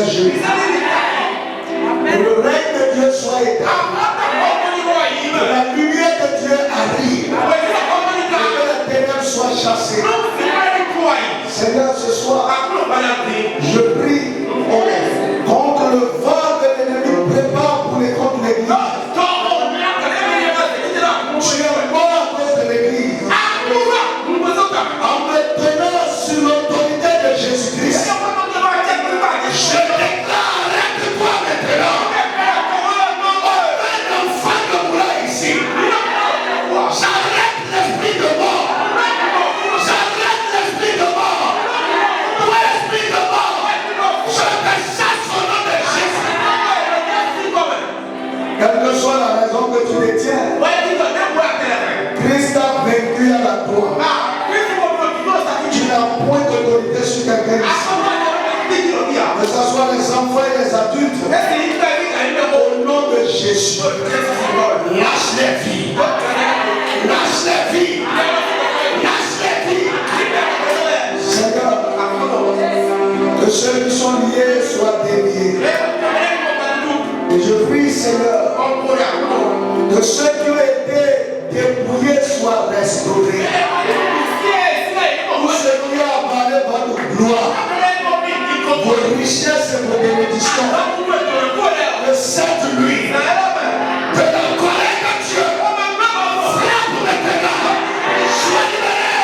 genoux. Que le règne de Dieu soit établi. Que la lumière de Dieu arrive. Que les ténèbres soient chassées. Seigneur, ce soir, je prie contre le vent que l'ennemi prépare pour les contre l'Église. Tu es mort à cause de l'Église. En me tenant sur l'autorité de Jésus-Christ, je déclare, arrête-toi maintenant. Un enfant de moulin ici. J'arrête l'esprit de mort. J'arrête l'esprit de mort. Toi, esprit de mort, je te chasse au nom de Jésus. Quelle que soit la raison que tu détiens, Christ a vaincu à la croix. Tu n'as point d'autorité sur quelqu'un ici. Que ce soit les enfants et les adultes. Au nom de Jésus. Lâche les vies. Lâche les vies. Lâche les vies. Seigneur, que ceux qui sont liés soient déliés. Et je prie, Seigneur, que ceux qui ont été dépouillés soient restaurés. Tout ce qui a avalé votre gloire, vos richesses et vos bénédictions, le Saint-Lui de la colère de Dieu, frappe maintenant, sois libéré,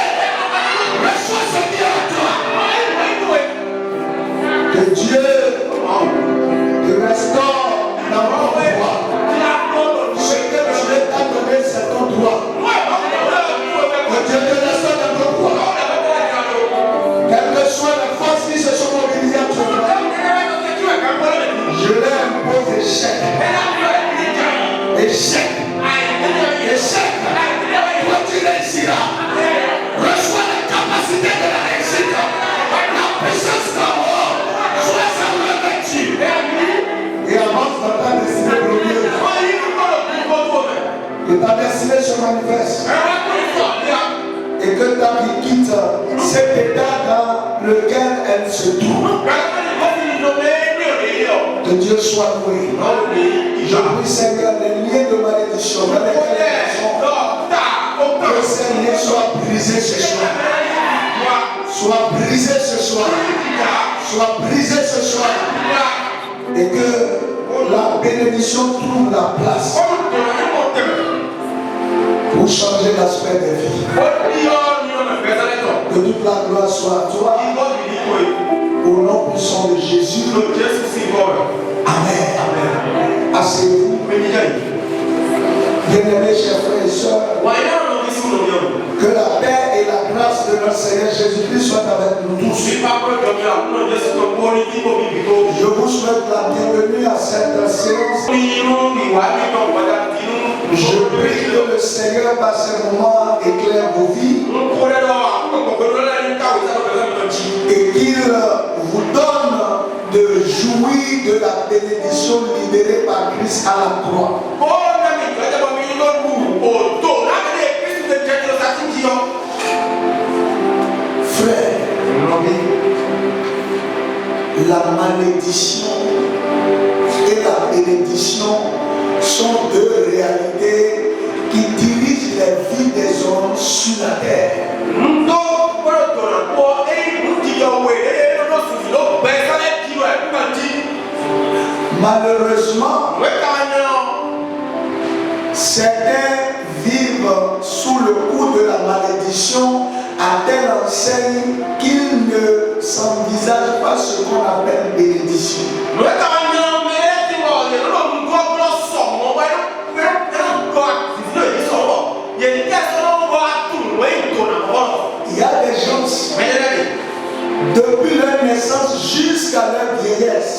reçois ce bien à toi. Que Dieu te restaure dans ton droit. Ce que Dieu t'a donné, c'est ton droit. Que Dieu te restaure dans ton droit. Quelle que soit la force qui se sont mobilisées actuellement, je leur impose échec. Échec. Échec. Toi tu réussiras. Reçois la capacité de la réussite. La puissance d'en haut. Sois revêtu. Et avance dans ta destinée glorieuse. Que ta destinée se manifeste. Et que ta vie quitte cet état dans lequel elle se trouve. Que Dieu soit loué. Je prie, Seigneur, les liens de malédiction dans lesquels elles sont, que ces liens soient brisés ce soir. Soient brisés ce soir. Soient brisés ce soir. Et que la bénédiction trouve la place pour changer l'aspect des vies. Que toute la gloire soit à toi. Au nom puissant de Jésus. Amen. Asseyez-vous. Bien-aimés, chers frères et sœurs, que la paix et la grâce de notre Seigneur Jésus-Christ soient avec nous tous. Je vous souhaite la bienvenue à cette séance. Je prie que le Seigneur, par ce moment, éclaire vos vies et qu'il vous donne de jouir de la bénédiction libérée par Christ à la croix. Frère, la malédiction et la bénédiction sont deux réalités qui dirigent les vies des hommes sur la terre. Malheureusement, certains vivent sous le coup de la malédiction à telle enseigne qu'ils ne s'envisagent pas ce qu'on appelle bénédiction. Il y a des gens, depuis leur naissance jusqu'à leur vieillesse,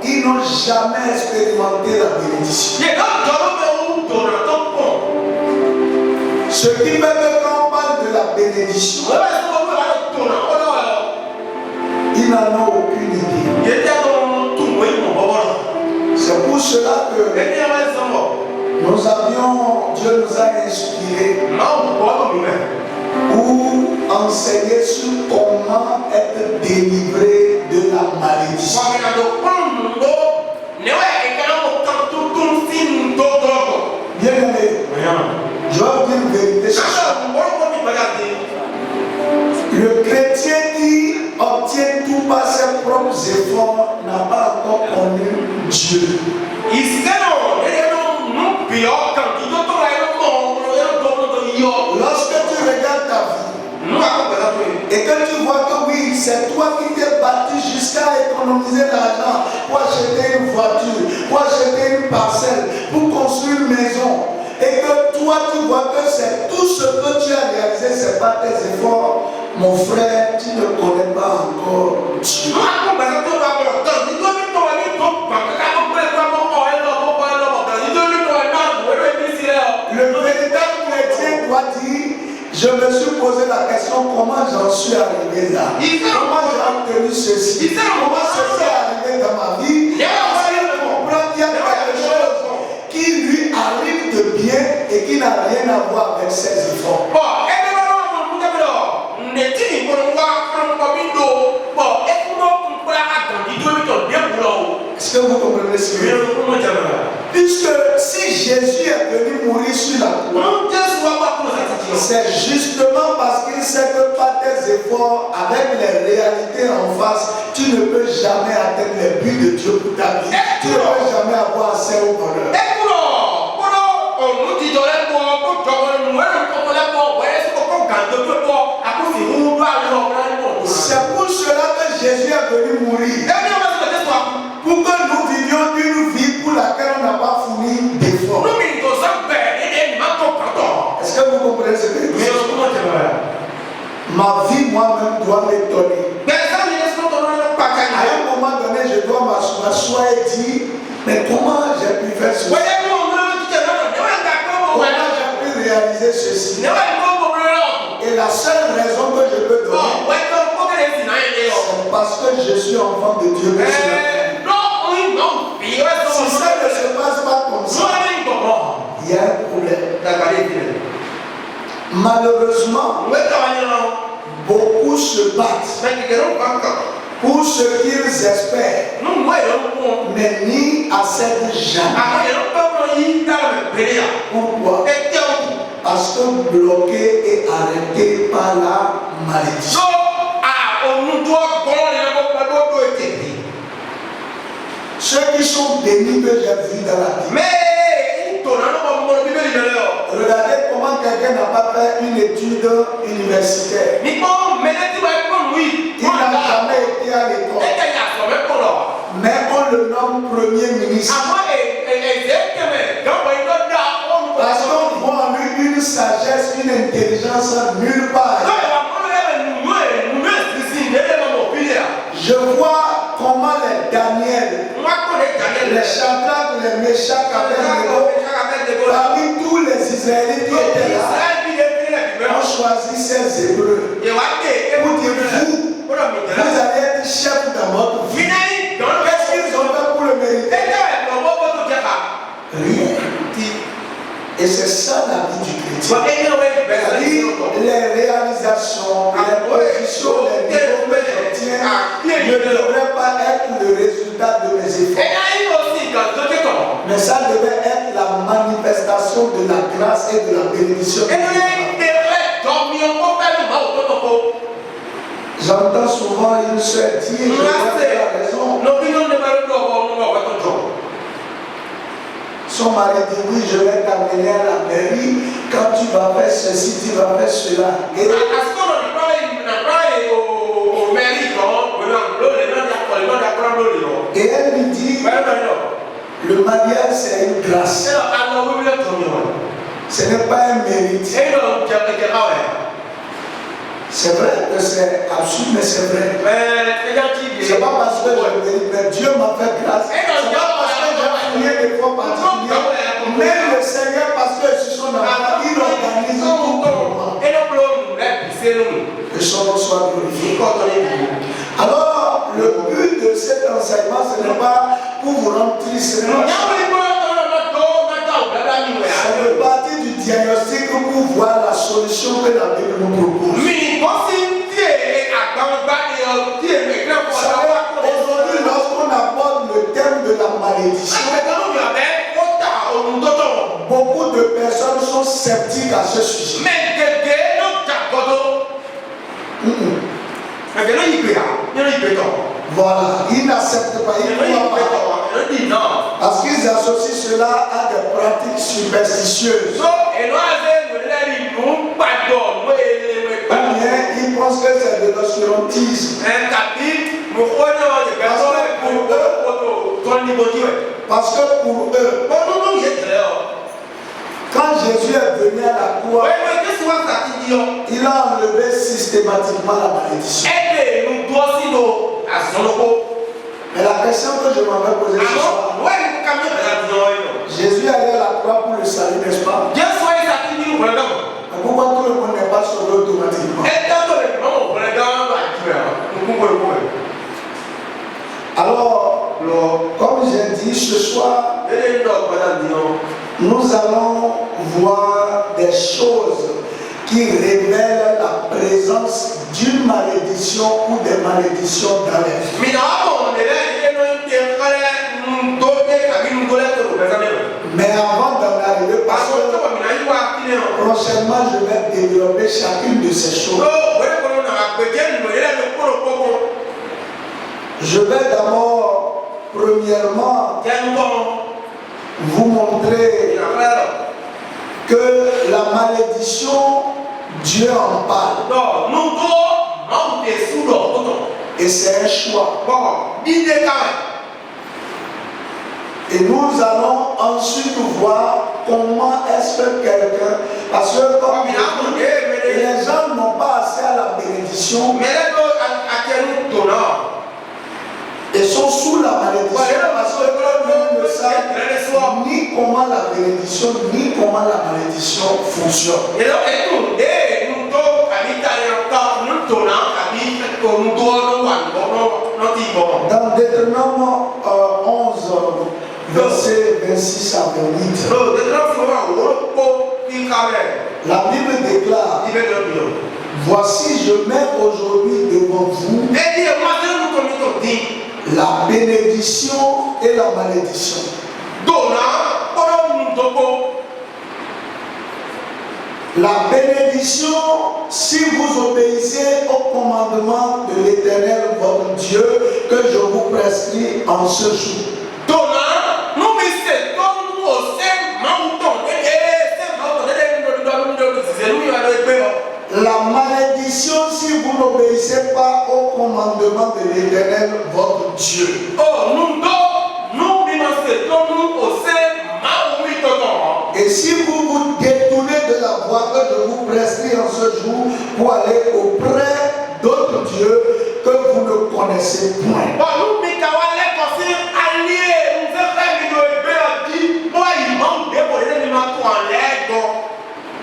ils n'ont jamais expérimenté la bénédiction. Ce qui fait que quand on parle de la bénédiction, ils n'en ont aucune idée. C'est pour cela que Dieu nous a inspiré ou enseigner sur comment être délivré de la malédiction. Bien aimé, je vais vous dire une vérité. Le chrétien qui obtient tout par ses propres efforts n'a pas encore connu Dieu. Lorsque tu regardes ta vie et que tu vois que oui, c'est toi qui t'es battu jusqu'à économiser l'argent pour acheter une voiture, pour acheter une parcelle, pour construire une maison, et que toi tu vois que c'est tout ce que tu as réalisé, c'est pas tes efforts, mon frère, tu ne connais pas encore Dieu. Le véritable chrétien doit dire, je me suis posé la question, comment j'en suis arrivé là? Comment j'ai obtenu ceci? Comment ceci est arrivé dans ma vie? Parce qu'il comprend qu'il y a quelque chose qui lui arrive de bien et qui n'a rien à voir avec ses efforts. Est-ce que vous comprenez ce que je veux dire? Puisque si Jésus est venu mourir sur la croix, c'est justement parce qu'il sait que par tes efforts, avec les réalités en face, tu ne peux jamais atteindre les buts de Dieu pour ta vie. Tu ne peux jamais avoir assez au bonheur. C'est pour cela que Jésus est venu mourir. Pour que nous vivions une vie pour laquelle on n'a pas fourni d'efforts. Est-ce que vous comprenez ce que je dis? Ma vie moi-même doit m'étonner. À un moment donné, je dois m'asseoir et dire, mais comment j'ai pu faire ceci? Comment j'ai pu réaliser ceci? Et la seule raison que je peux donner, c'est parce que je suis enfant de Dieu. Si ça ne se passe pas comme ça, il y a un problème. Malheureusement, beaucoup se battent pour ce qu'ils espèrent, mais n'y accèdent jamais. Pourquoi? Parce que bloqués et arrêtés par la malédiction. Ceux qui sont bénis que j'ai vus dans la Bible. Regardez comment quelqu'un n'a pas fait une étude universitaire. Il n'a jamais été à l'école. Mais on le nomme premier ministre. Parce qu'on voit en lui une sagesse, une intelligence nulle part. Je vois comment les Daniel, les Shadrach, les Meshach, parmi tous les Israélites qui étaient là, ont choisi ces Hébreux pour dire vous allez être chef dans votre vie. Qu'est-ce qu'ils ont fait pour le mériter? Rien. Et c'est ça la vie du chrétien. Les réalisations, les positions, les niveaux que j'obtiens ne devraient pas être le résultat de mes efforts. Mais ça devait être la manifestation de la grâce et de la bénédiction. J'entends souvent une soeur dire, je vois la raison. Son mari dit, oui, je vais t'amener à la mairie. Quand tu vas faire ceci, tu vas faire cela. Et elle lui dit, le mariage c'est une grâce. Ce n'est pas un mérite. C'est vrai que c'est absurde, mais c'est vrai. C'est pas parce que je mérite, mais Dieu m'a fait grâce. C'est pas parce que j'ai fourni des fois particuliers. Même le Seigneur, parce que je suis son enfant, il organise tout pour moi. Que son nom soit glorifié. Alors, le but de cet enseignement, ce n'est pas pour vous rendre triste. C'est de partir du diagnostic pour voir la solution que la Bible nous propose. sont sceptiques à ce sujet. Voilà, ils n'acceptent pas, ils ne croient pas. Parce qu'ils associent cela à des pratiques superstitieuses. Ou bien ils pensent que c'est de l'obscurantisme. Parce que pour eux, quand Jésus est venu à la croix, il a enlevé systématiquement la malédiction. Mais la question que je m'avais posée ce soir, Jésus allait à la croix pour le salut, n'est-ce pas? Mais pourquoi tout le monde n'est pas sauvé automatiquement? Alors, comme j'ai dit ce soir, nous allons voir des choses qui révèlent la présence d'une malédiction ou des malédictions dans les vies. Mais avant d'en arriver, parce que prochainement je vais développer chacune de ces choses. Je vais d'abord, premièrement, vous montrer que la malédiction, Dieu en parle. Et c'est un choix. Et nous allons ensuite voir comment est-ce que quelqu'un, parce que comme les gens n'ont pas accès à la bénédiction, ils sont sous la malédiction parce que eux ne savent ni comment la bénédiction ni comment la malédiction fonctionne. Dans Deutéronome 11, versets 26 à 28, la Bible déclare: voici, je mets aujourd'hui devant vous la bénédiction et la malédiction. La bénédiction, si vous obéissez au commandement de l'Éternel votre Dieu que je vous prescris en ce jour. La malédiction, si vous n'obéissez pas au commandement de l'Éternel votre Dieu. Et si vous vous détournez de la voie que je vous prescris en ce jour pour aller auprès d'autres dieux que vous ne connaissez point.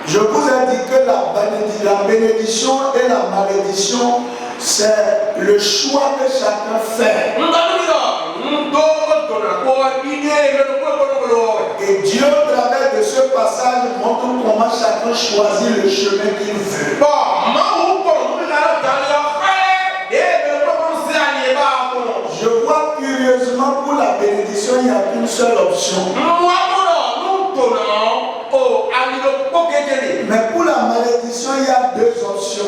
Je vous ai dit que la bénédiction et la malédiction, c'est le choix que chacun fait. Et Dieu, au travers de ce passage, montre comment chacun choisit le chemin qu'il veut. Je vois curieusement pour la bénédiction, il n'y a qu'une seule option. Mais pour la malédiction, il y a deux options.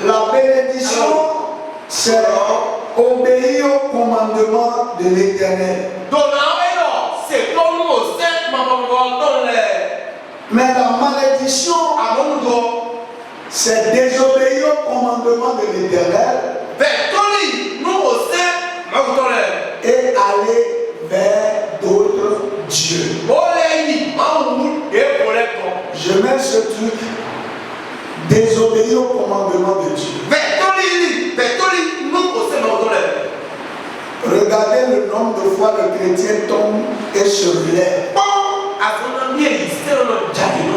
La bénédiction, c'est obéir au commandement de l'Éternel. Mais la malédiction, c'est désobéir au commandement de l'Éternel et aller vers d'autres dieux. Je mets ce truc, désobéir au commandement de Dieu. Regardez le nombre de fois le chrétien tombe et se relève.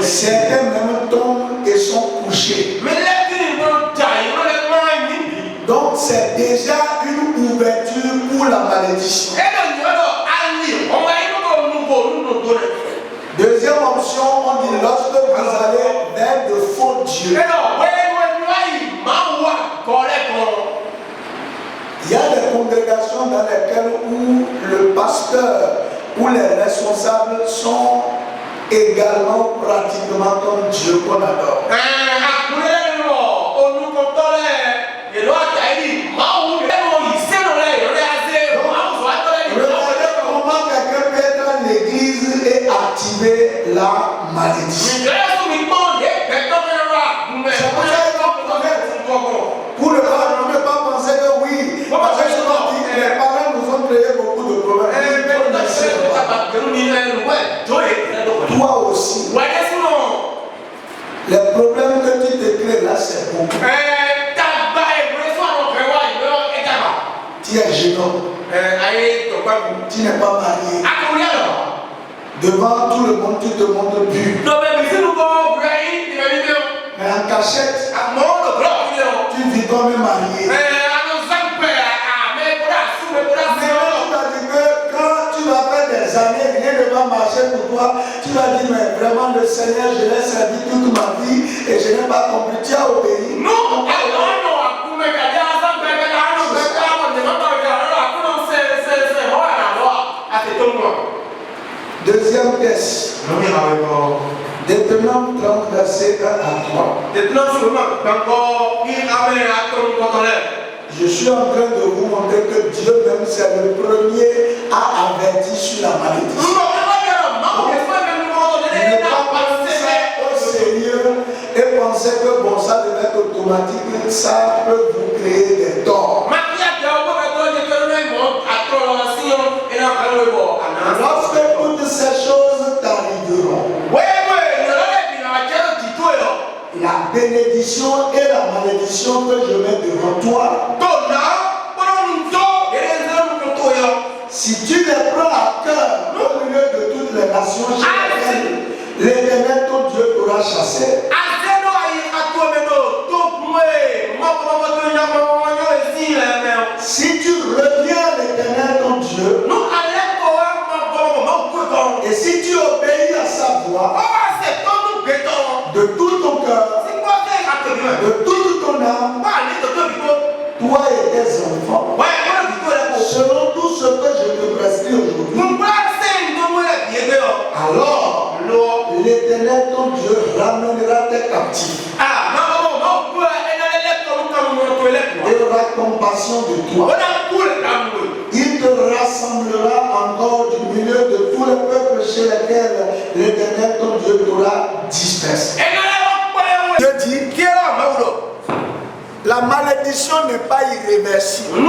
Certains même tombent et sont couchés. Donc c'est déjà une ouverture pour la malédiction. Deuxième option, on dit lorsque vous allez vers de faux dieux. Il y a des congrégations dans lesquelles où le pasteur où les responsables sont également pratiquement comme Dieu qu'on adore. Regardez comment quelqu'un peut être dans l'église et activer la malédiction. Pour ne pas penser que oui, parce que je m'en dis, les parents nous ont créé beaucoup de problèmes. Toi aussi. Les problèmes que tu te crées là, c'est beaucoup. Tu es jeune homme. Tu n'es pas marié. Devant tout le monde, tu te montres pur. Mais en cachette, tu vis comme un marié. Mais tu vas dire que quand tu vas faire des années, rien ne va marcher pour toi. Tu vas dire, mais vraiment le Seigneur, je l'ai servi toute ma vie et je n'ai pas compris. Tu as obéi. Deuxième pièce. Deutéronome 30, verset 1 à 3. Je suis en train de vous montrer que Dieu même, c'est le premier à avertir sur la malédiction. Ne pas penser au Seigneur et penser que bon, ça devait être automatique, ça peut vous créer des torts. Lorsque toutes ces choses t'arriveront, la bénédiction et la malédiction que je mets devant toi, si tu les prends à cœur au milieu de toutes les nations, l'Éternel ton Dieu t'aura chassé. Si tu reviens à l'Éternel ton Dieu, et si tu obéis à sa voix, de tout ton cœur, de toute ton âme, toi et tes enfants, selon tout ce que je te prescris aujourd'hui, alors l'Éternel ton Dieu ramènera tes captifs et aura compassion de toi. Il te rassemblera encore du milieu de tous les peuples chez lesquels l'Éternel ton Dieu t'aura dispersé. Dieu dit, la malédiction n'est pas irréversible.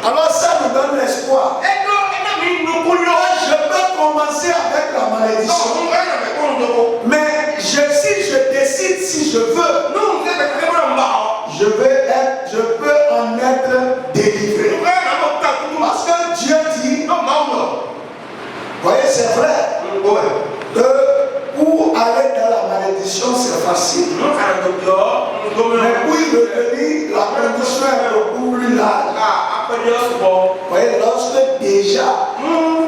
Alors ça nous donne l'espoir. Je peux commencer avec la malédiction. Mais si je décide, si je veux, je peux en être délivré. Parce que Dieu dit, voyez, c'est vrai, que pour aller dans la malédiction, c'est facile. Mais pour y revenir, la condition est beaucoup plus large. Vous voyez, lorsque déjà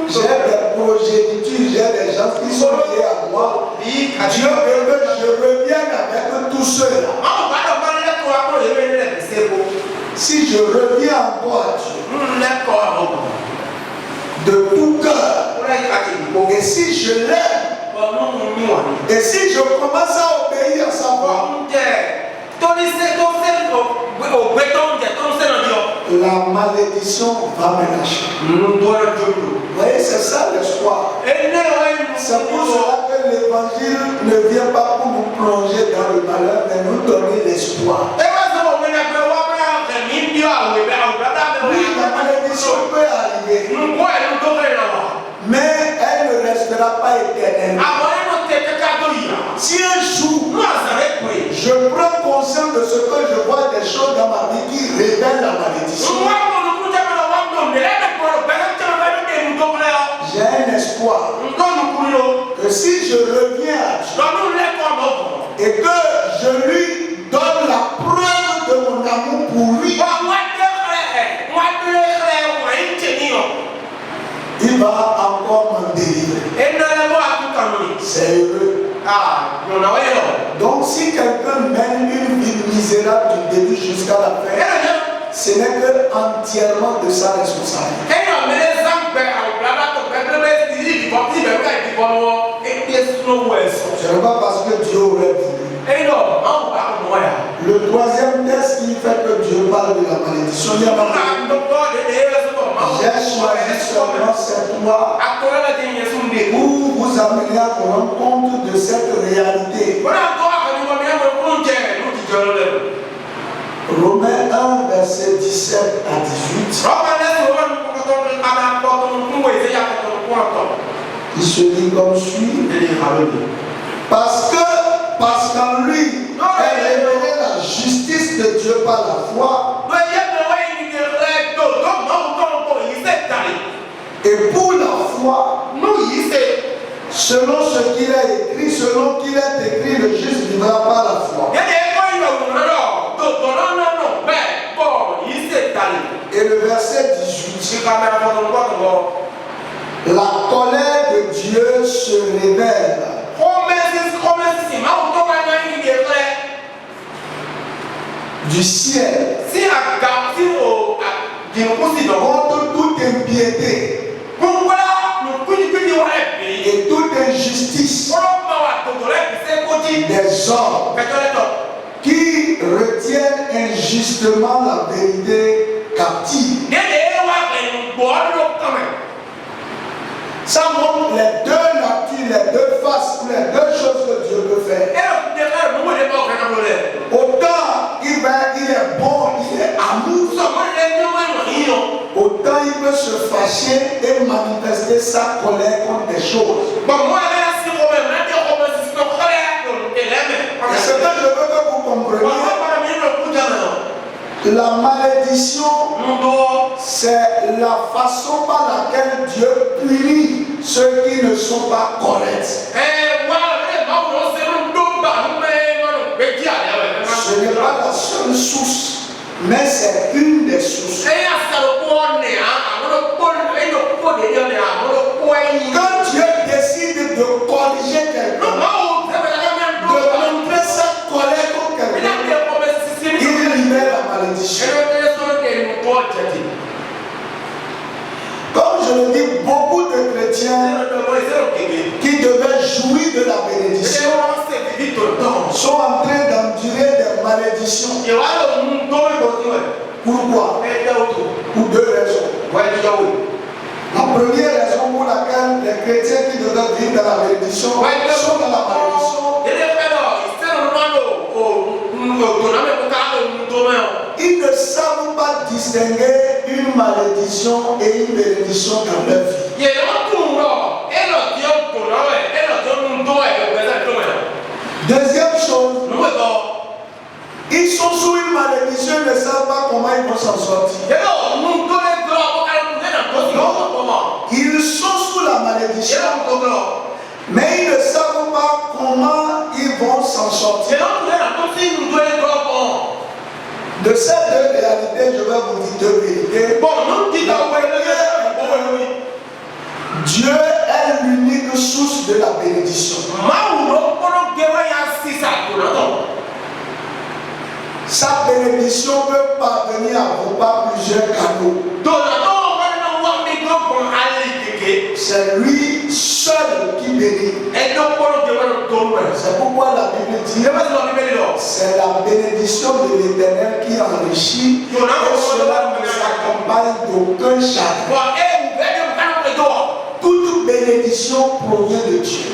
j'ai des progénitures, j'ai des gens qui sont liés à moi, Dieu veut que je revienne avec tous ceux-là. Si je reviens encore à Dieu, de tout cœur, et si je l'aime, et si je commence à obéir à sa voix, la malédiction va me lâcher. Vous voyez, c'est ça l'espoir. C'est pour cela que l'évangile ne vient pas pour nous plonger dans le malheur, mais nous donner l'espoir. Oui, la malédiction peut arriver, mais elle ne restera pas éternellement. Si un jour je prends conscience de ce que je vois des choses dans ma vie qui révèlent la malédiction, j'ai un espoir que si je reviens à Dieu et que je lui donne la preuve de mon amour pour lui, il va encore m'en délivrer. C'est heureux. Donc si quelqu'un mène une vie misérable du début jusqu'à la fin, ce n'est que entièrement de sa responsabilité. Ce n'est pas parce que Dieu aurait voulu. Le troisième test qui fait que Dieu parle de la malédiction, j'ai choisi seulement cette loi pour vous amener à rendre compte de cette réalité. Romains 1, verset 17 à 18. Il se dit comme suit. Parce qu'en lui est révélée la justice de Dieu par la foi. Et pour la foi, selon ce qu'il a écrit, selon qu'il est écrit, le juste vivra par la foi. Et le verset 18. La colère de Dieu se révèle du ciel contre toute impiété et toute injustice des hommes qui retiennent injustement la vérité captive. Ça montre les deux natures, les deux faces, les deux choses que Dieu peut faire. Autant il est bon, il est amour. Autant il peut se fâcher et manifester sa colère contre des choses. Et ce que je veux que vous compreniez, la malédiction, c'est la façon par laquelle Dieu punit ceux qui ne sont pas corrects. Ce n'est pas la seule source, mais c'est une des sources. Quand Dieu décide de corriger quelqu'un, de montrer sa colère contre quelqu'un, il libère la malédiction. Comme je le dis, beaucoup de chrétiens qui devaient jouir de la bénédiction sont en train d'endurer des malédictions. Pourquoi? Pour deux raisons. La première raison pour laquelle les chrétiens qui devaient vivre dans la bénédiction sont dans la malédiction. Ils ne savent pas distinguer une malédiction et une bénédiction dans leur vie. Deuxième chose, ils sont sous une malédiction, ils ne savent pas comment ils vont s'en sortir. Ils sont sous la malédiction, mais ils ne savent pas comment ils vont s'en sortir. De ces deux réalités, je vais vous dire deux vérités. La première, Dieu est l'unique source de la bénédiction. Sa bénédiction peut parvenir à vous par plusieurs canaux. C'est lui seul qui bénit. C'est pourquoi la Bible dit c'est la bénédiction de l'Éternel qui enrichit et cela ne s'accompagne d'aucun chagrin. Toute bénédiction provient de Dieu.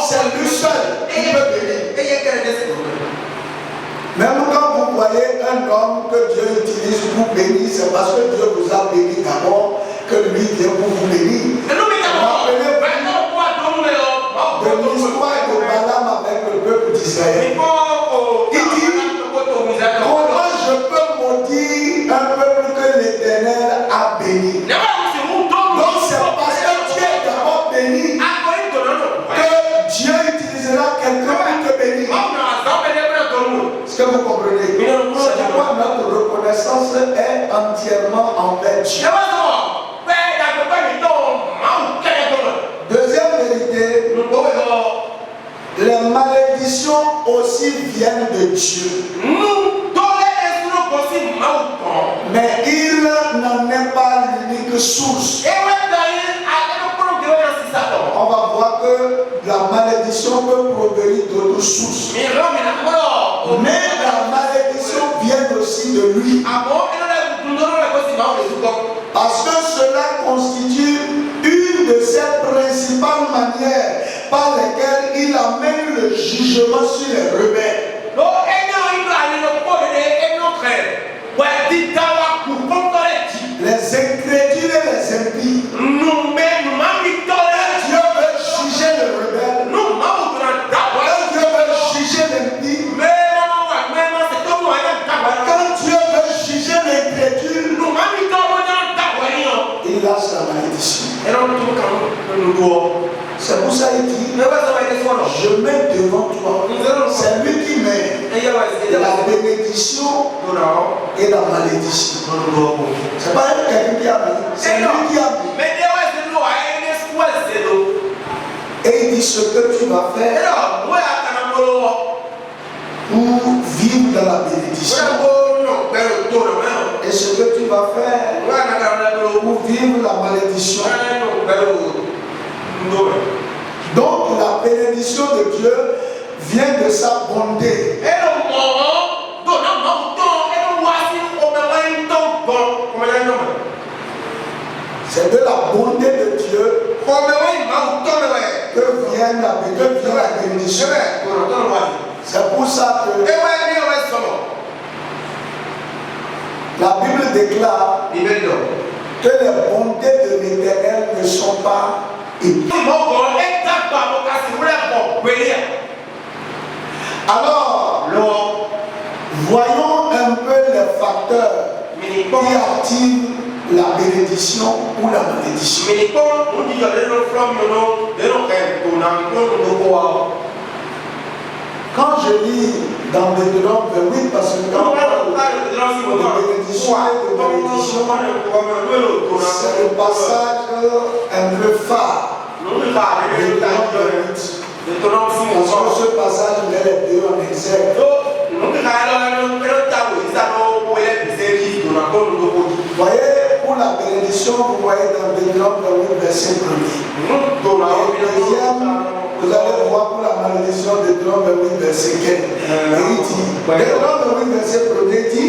C'est lui seul qui peut bénir. Même quand vous voyez un homme que Dieu utilise pour bénir, c'est parce que Dieu vous a béni d'abord que lui vient pour vous bénir. De l'histoire de Balaam avec le peuple d'Israël. Il dit, comment je peux maudire un peuple que l'Éternel a béni? Donc c'est parce que Dieu est d'abord béni que Dieu utilisera quelqu'un pour te bénir. Est-ce que vous comprenez? C'est pourquoi notre reconnaissance est entièrement envers Dieu. Deuxième vérité, les malédictions aussi viennent de Dieu. Mais il n'en est pas l'unique source. malédiction peut provenir d'autres sources. Mais la malédiction vient aussi de lui. Parce que cela constitue une de ses principales manières par lesquelles il amène le jugement sur les rebelles. Les incrédules et les impies. Dieu veut juger les rebelles. Dieu veut juger l'impie. Quand Dieu veut juger l'incrédule, il lâche la malédiction. C'est pour ça qu'il dit, je mets devant toi. C'est lui qui met la bénédiction et la malédiction. C'est pas quelqu'un qui a mis, c'est lui qui a mis. Et il dit ce que tu vas faire pour vivre dans la bénédiction. Et ce que tu vas faire pour vivre la malédiction. Donc la bénédiction de Dieu vient de sa bonté. C'est de la bonté de Dieu que vient la bénédiction. C'est pour ça que la Bible déclare que les bontés de l'Éternel ne sont pas inutiles. Alors, voyons un peu les facteurs qui activent la bénédiction ou la malédiction. Quand je lis dans Deutéronome 28, parce que quand on parle de bénédiction et de malédiction, c'est le passage un peu phare. Parce que ce passage met les deux en exergue. Vous voyez, pour la bénédiction, vous voyez dans Deutéronome 28, verset 1er. Vous allez voir pour la malédiction de Deutéronome 28, verset 15. Et il dit, Deutéronome 28, verset 1er dit,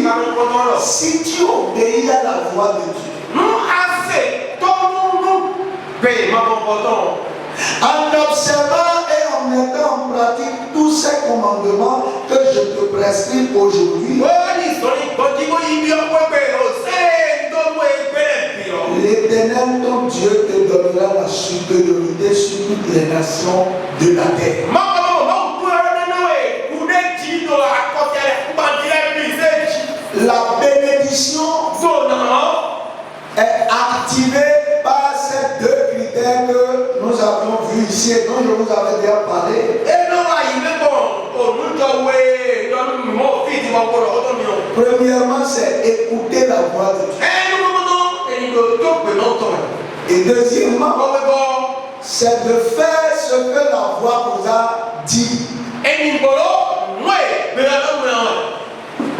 si tu obéis à la voix de Dieu, en observant et en mettant en pratique tous ces commandements que je te prescris aujourd'hui, l'Éternel ton Dieu te donnera la supériorité sur toutes les nations de la terre. La bénédiction est activée par ces deux critères que nous avions vus ici et dont je vous avais déjà parlé. Premièrement, c'est écouter la voix de Dieu. Et deuxièmement, c'est de faire ce que la voix vous a dit.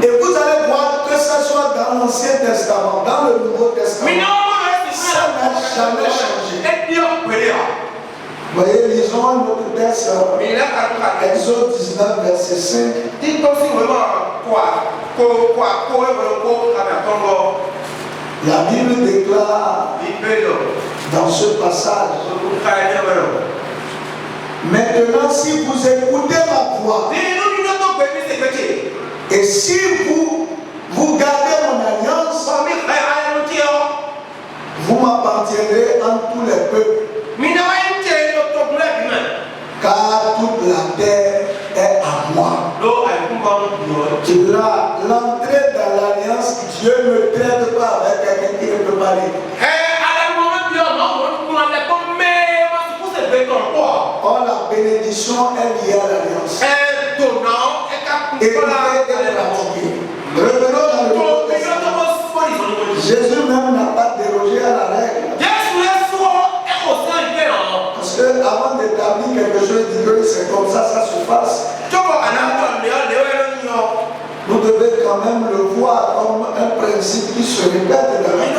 Et vous allez voir que ce soit dans l'Ancien Testament, dans le Nouveau Testament, ça n'a jamais changé. Vous voyez, lisons notre texte, Exode 19, verset 5. La Bible déclare dans ce passage, maintenant si vous écoutez ma voix, et si vous gardez mon alliance, vous m'appartiendrez en tous les peuples. Car toute la terre est à moi. L'entrée dans l'alliance, Dieu ne traite pas avec quelqu'un qui ne peut pas lire. Or, la bénédiction est liée à l'alliance. Et vous pouvez pratiquer. Revenons dans le Nouveau Testament. Jésus même n'a pas dérogé à la règle. Parce que avant d'établir quelque chose, dit que c'est comme ça se passe. Vous devez quand même le voir comme un principe qui se répète dans la vie.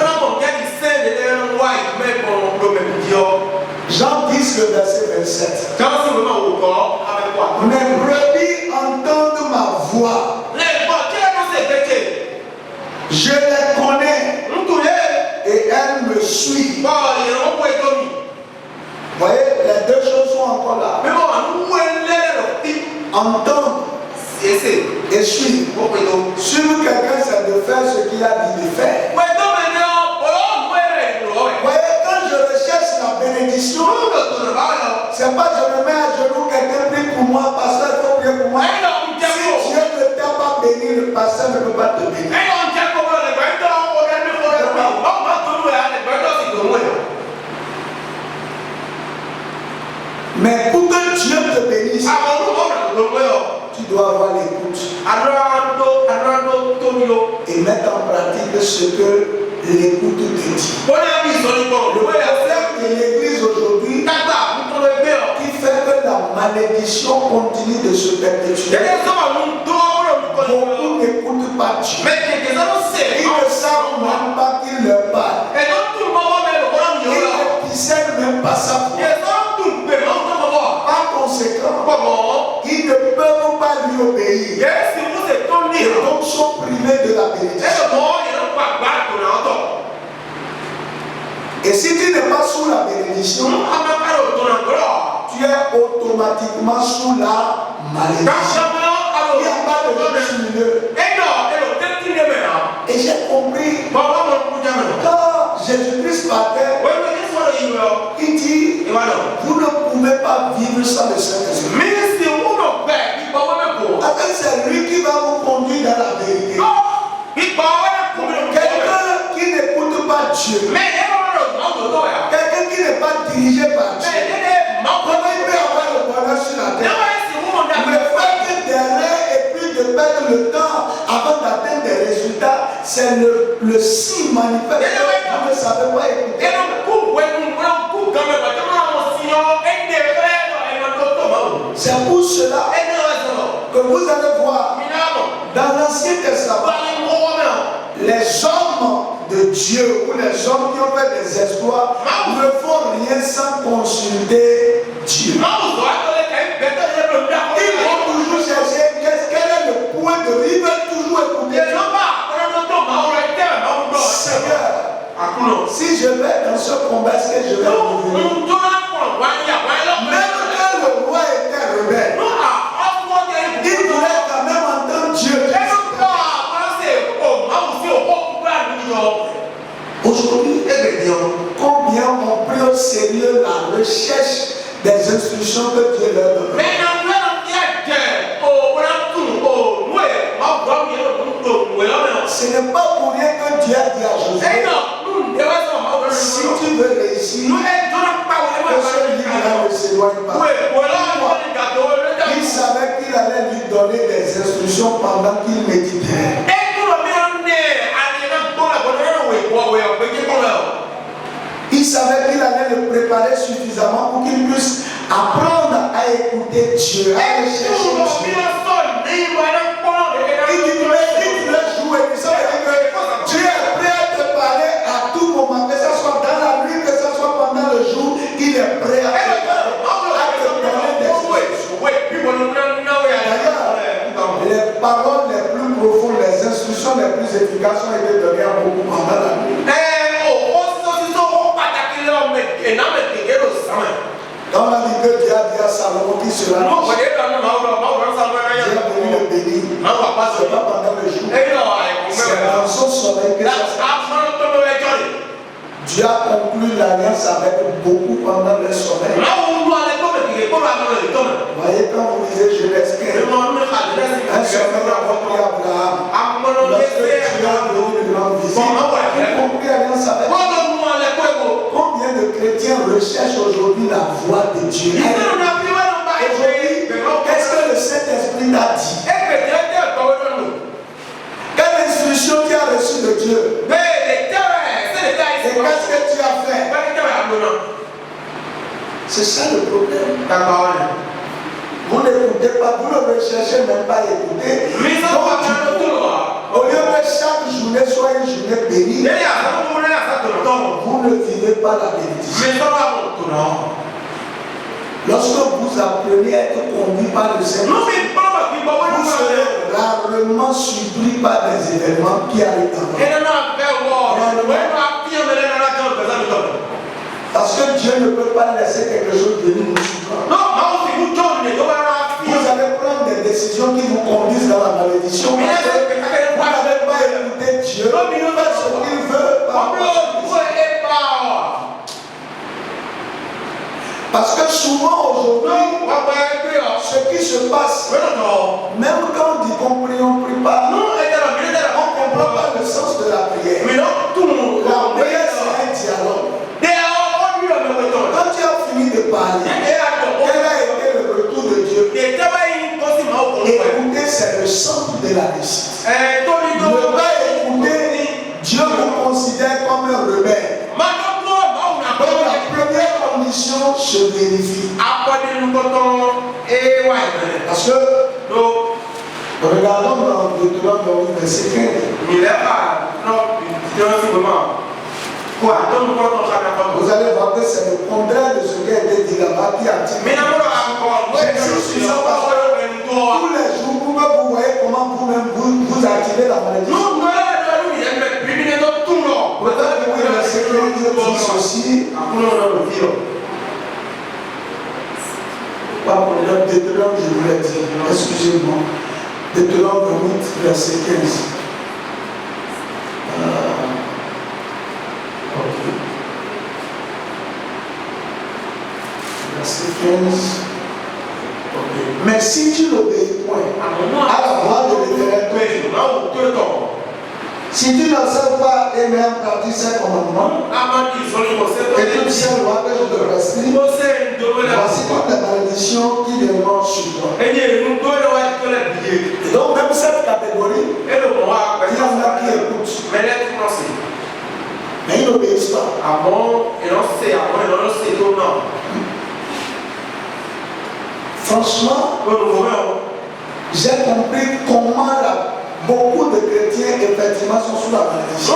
Jean 10, le verset 27. entendre et suivre. Suivre quelqu'un, c'est de faire ce qu'il a dit de faire. Voyez, quand je recherche la bénédiction, c'est pas je me mets à genoux, quelqu'un prie pour moi, pasteur, il faut prier pour moi. Si Dieu ne t'a pas béni, le pasteur ne peut pas te bénir. Mais pour que Dieu te bénisse, tu dois avoir l'écoute et mettre en pratique ce que l'écoute te dit. Le problème de l'église aujourd'hui qui fait que la malédiction continue de se perpétuer. Beaucoup n'écoutent pas Dieu. Ils ne savent même pas qu'il leur parle. Ils ne discernent même pas sa voix. Par conséquent, ils ne peuvent pas lui obéir. Et donc sont privés de la bénédiction. Et si tu n'es pas sous la bénédiction, tu es automatiquement sous la malédiction. Il n'y a pas de juste milieu. Et j'ai compris quand Jésus-Christ partait, il dit, vous ne pouvez pas vivre sans le Saint-Esprit. C'est lui qui va vous conduire dans la vérité. Quelqu'un qui n'écoute pas Dieu, quelqu'un qui n'est pas dirigé par Dieu, comment il peut avoir le bonheur sur la terre? Le fait que derrière et puis de perdre le temps avant d'atteindre des résultats, c'est le signe manifeste que vous ne savez pas écouter. C'est pour cela que vous allez voir dans l'Ancien Testament les hommes de Dieu ou les hommes qui ont fait des exploits ne font rien sans consulter Dieu. Ils vont toujours chercher quel est le point de vue. Ils veulent toujours écouter Dieu. Seigneur, si je vais dans ce combat, est-ce que je vais revenir? Même quand le roi était rebelle, il voulait quand même entendre Dieu. Aujourd'hui, combien ont pris au sérieux la recherche des instructions que Dieu leur donne? Ce n'est pas pour rien que Dieu a dit à Josué, si tu veux réussir, que ce livre-là ne s'éloigne pas. Il savait qu'il allait lui donner des instructions pendant qu'il méditait. Il savait qu'il allait le préparer suffisamment pour qu'il puisse apprendre à écouter Dieu, à rechercher Dieu. Il dit, mais il voulait jouer. Ça veut dire que Dieu est prêt à te parler à tout moment, que ce soit dans la nuit, que ce soit pendant le jour, il est prêt à te parler, à te donner des instructions. D'ailleurs, les paroles les plus profondes, les instructions les plus efficaces ont été données à beaucoup pendant la nuit. Quand on a dit que Dieu a dit à Salomon qui sera riche, Dieu a voulu le bénir. Ce n'est pas pendant le jour. C'est dans son sommeil que ça se passe. Dieu a conclu l'alliance avec beaucoup pendant le sommeil. Vous voyez, quand vous lisez Genèse 15, un sommeil a compris Abraham. Lorsque Dieu a venu lui rendre visite, il a compris l'alliance avec lui. Combien de chrétiens recherchent aujourd'hui la voix de Dieu? Aujourd'hui, qu'est-ce que le Saint-Esprit t'a dit? Quelle instruction tu as reçue de Dieu? Et qu'est-ce que tu as fait? C'est ça le problème. Vous n'écoutez pas, vous ne recherchez même pas à écouter. Au lieu que chaque journée soit une journée bénie, vous ne vivez pas la bénédiction. Lorsque vous apprenez à être conduit par le Seigneur, vous serez rarement surpris par des événements qui arrivent dans votre vie. Parce que Dieu ne peut pas laisser quelque chose venir nous surprendre. Vous allez prendre des des décisions qui vous conduisent dans la malédiction. Parce que vous n'avez pas écouté Dieu. Pas ce qu'il veut. Parce que souvent aujourd'hui, ce qui se passe, même quand on dit qu'on prie, on ne prie pas. On ne comprend pas le sens de la prière. La prière, c'est un dialogue. Quand tu as fini de parler, quel a été le retour de Dieu? Écouter, c'est le centre de la réussite. Ne pas écouter, Dieu vous considère comme un rebelle. Donc la première condition se vérifie. Parce que regardons dans Deutéronome verset 15. Vous allez voir que c'est le contraire de ce qui a été dit là-bas qui a dit. Jésus suis parce que tous les jours, vous voyez comment vous-même vous activez la maladie. Peut-être que oui, le Seigneur dit ceci. Pardon, Deutéronome, je voulais dire, excusez-moi. Deutéronome 8, verset 15. Verset 15. Mais si tu n'obéis point à la voix de l'Éternel, si tu n'observes pas et mets en pratique ces commandements, et toutes ces lois que je te prescris, voici toutes les malédictions qui viendront sur toi. Et donc, même cette catégorie, il y en a qui écoutent, mais ils n'obéissent pas. Franchement, j'ai compris comment beaucoup de chrétiens effectivement sont sous la malédiction.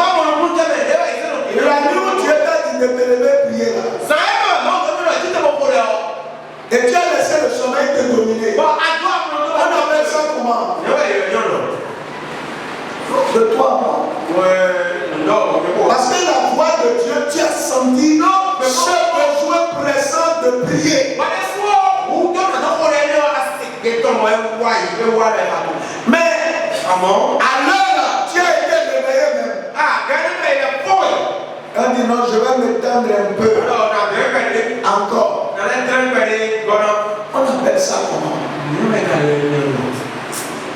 La nuit où tu étais, tu te levais prier là. Et tu as laissé le sommeil te dominer. On appelle ça comment? De toi, moi. Parce que la voix de Dieu, tu as senti ce besoin pressant de prier. Mais à l'heure, tu as été réveillé même. On dit non, je vais m'étendre un peu. Encore. On appelle ça comment?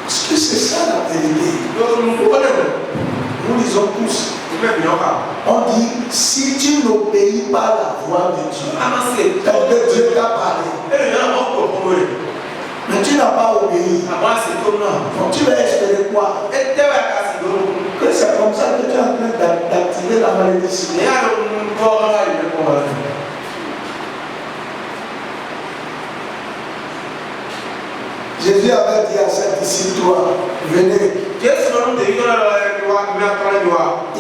Parce que c'est ça la vérité. Nous disons tous. On dit si tu n'obéis pas à la voix de Dieu, que Dieu t'a parlé. Mais tu n'as pas obéi. Donc tu vas espérer quoi? Que c'est comme ça que tu es en train d'activer la malédiction. Jésus avait dit à ses disciples, venez. Il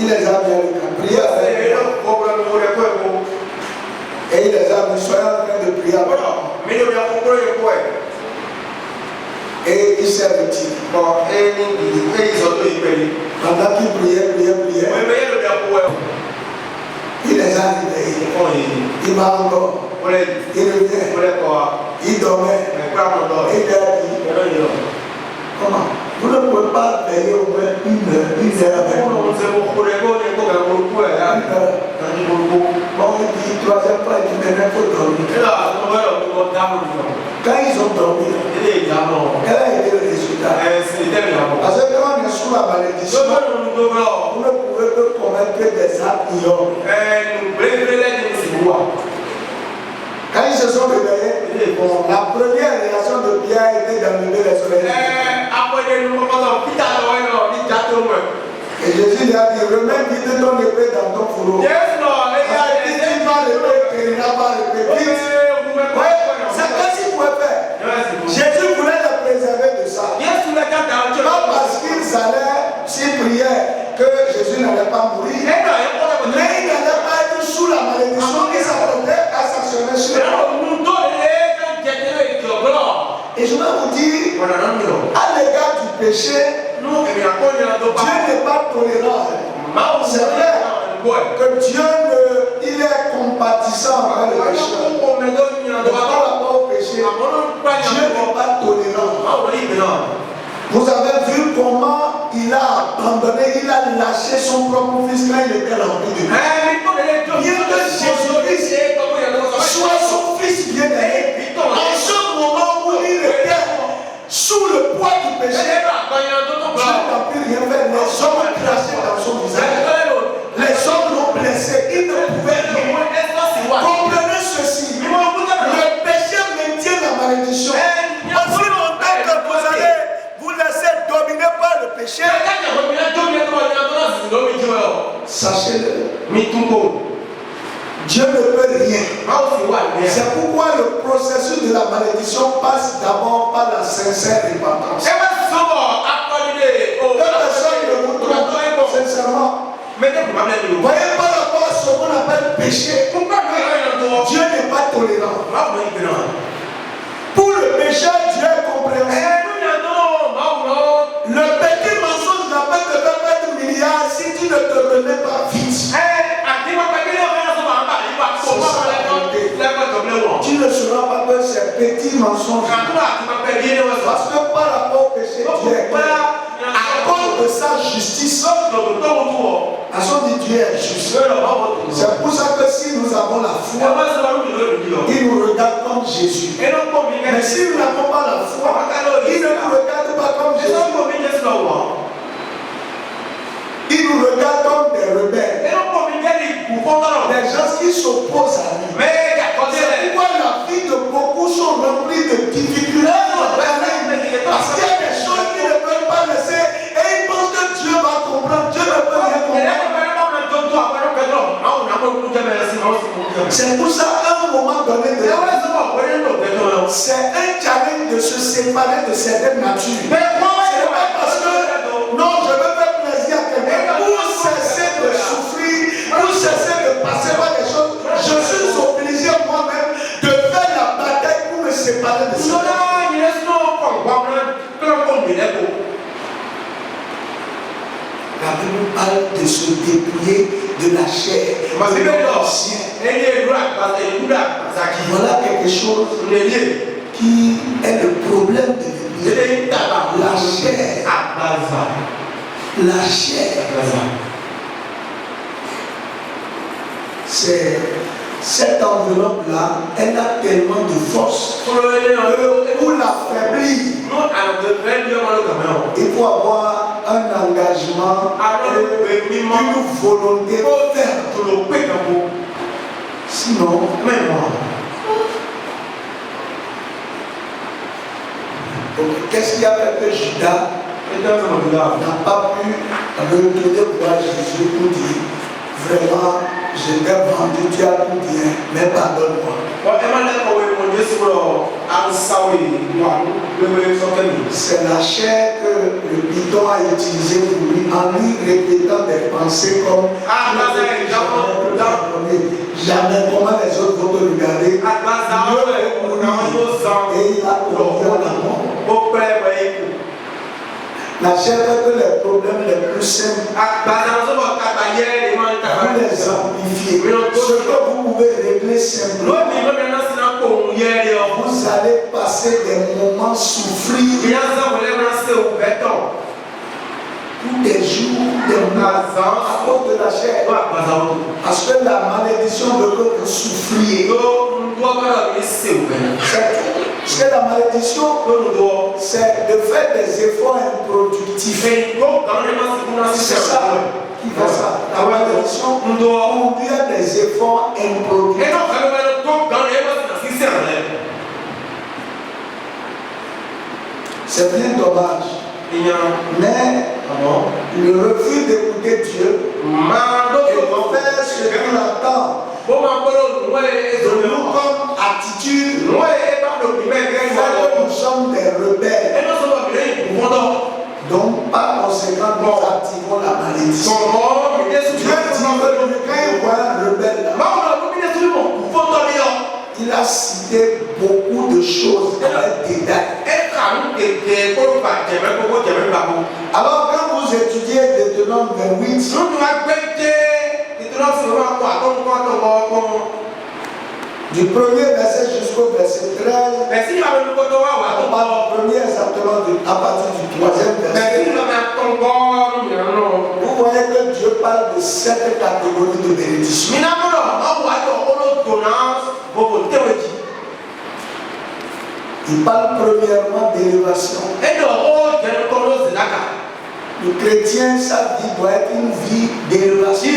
les a mis à prier avec eux. Et il les a mis, soyez en train de prier avec eux. Et il s'est retiré. Pendant qu'il priait, il les a réveillés. Il va encore. Il revient. Il dormait. Il a dit, comment? Vous ne pouvez pas veiller au moins une heure avec nous. Bon, il dit, troisième fois, il dit, maintenant il faut dormir. Quand ils ont dormi, quel a été le résultat? Parce que quand on est sous la malédiction, vous ne pouvez que commettre des actes ignobles. Quand ils se sont réveillés, la première réaction de Pierre était d'enlever les oreilles. Et Jésus lui a dit, remets vite ton épée dans ton fourreau. Si tu vas l'épée, tu n'iras pas l'épée. C'est ce qu'il pouvait faire. Jésus voulait les préserver de ça. Pas parce qu'ils allaient, s'ils priaient, que Jésus n'allait pas mourir. Mais il n'allait pas être sous la malédiction qui s'apprêtait à s'actionner sur eux. Et je vais vous dire, à l'égard du péché, Dieu n'est pas tolérant. C'est vrai que Dieu il est compatissant avec le pécheur. Ne parle pas au péché. Dieu n'est pas tolérant. a abandonné, il a lâché son propre fils quand il était rempli de Dieu. Bien que Jésus-Christ soit son fils bien-aimé, en ce moment où il était sous le poids du péché, Dieu n'a pu rien faire. Les hommes ont craché dans son visage. Les hommes l'ont blessé. Il ne pouvait rien. Comprenez ceci. Le péché maintient la malédiction. Aussi longtemps que vous allez vous laisser dominer par le péché, sachez-le, Dieu ne peut rien. C'est pourquoi le processus de la malédiction passe d'abord par la sincère repentance. Deux personnes ne vous trompent sincèrement. Voyez, par rapport à ce qu'on appelle péché, Dieu n'est pas tolérant. Pour le pécheur, Dieu est compréhensif. Le petit mensonge n'a pas de faire de milliards si tu ne te remets pas vite. Tu ne sauras pas que c'est petit mensonge. Parce que par rapport au péché, Dieu est clair. À cause de sa justice, à son dit Dieu est juste. C'est pour ça que si nous avons la foi, il nous regarde comme Jésus. Mais si nous n'avons pas la foi, il ne nous regarde pas comme Jésus. Il nous regarde comme des rebelles. Des gens qui s'opposent à lui. C'est pourquoi la vie de beaucoup sont remplies de difficultés. Parce qu'il y a des choses qui ne peuvent pas laisser. Et ils pensent que Dieu va comprendre. Dieu ne peut rien comprendre. C'est pour ça qu'à un moment donné, c'est un challenge de se séparer de certaines natures. Ce n'est pas parce que non, je veux faire plaisir à quelqu'un. Pour cesser de souffrir, pour cesser de passer par des choses, je suis obligé moi-même de faire la bataille pour me séparer de ça. La Bible parle de se dépouiller de la chair. Voilà quelque chose qui est le problème de l'Église. La chair. La chair. C'est cette enveloppe-là, elle a tellement de force pour l'affaiblir. Il faut avoir un engagement et une volonté ferme. Sinon, qu'est-ce qu'il y a fait que Judas n'a pas pu retourner voir Jésus pour dire vraiment, je t'ai vendu, tu as tout bien, mais pardonne-moi. C'est la chair que le bidon a utilisée pour lui, en lui répétant des pensées comme jamais, comment les autres vont te regarder. Et il a compris la mort. La chair fait que les problèmes les plus simples, vous les amplifiez. Ce que vous pouvez régler simplement, vous allez passer des moments souffrir. Tous les jours, des mois, à cause de la chair. Parce que la malédiction veut que vous souffriez. Parce que la malédiction, c'est de faire des efforts improductifs. C'est ça qui fait ça. La malédiction conduit à des efforts improductifs. C'est bien dommage. Mais le refus d'écouter Dieu et de faire ce qu'il attend de nous comme attitude fait que nous sommes des rebelles. Donc par conséquent nous activons la malédiction. Dieu dit que quand il voit un rebelle là, il a cité beaucoup de choses avec détail. Alors quand vous étudiez Deutéronome 28, Du premier verset jusqu'au verset 13. On parle du premier exactement à partir du troisième verset. Vous voyez que Dieu parle de 7 catégories de bénédictions. Il parle premièrement d'élévation. Le chrétien, sa vie doit être une vie d'élévation.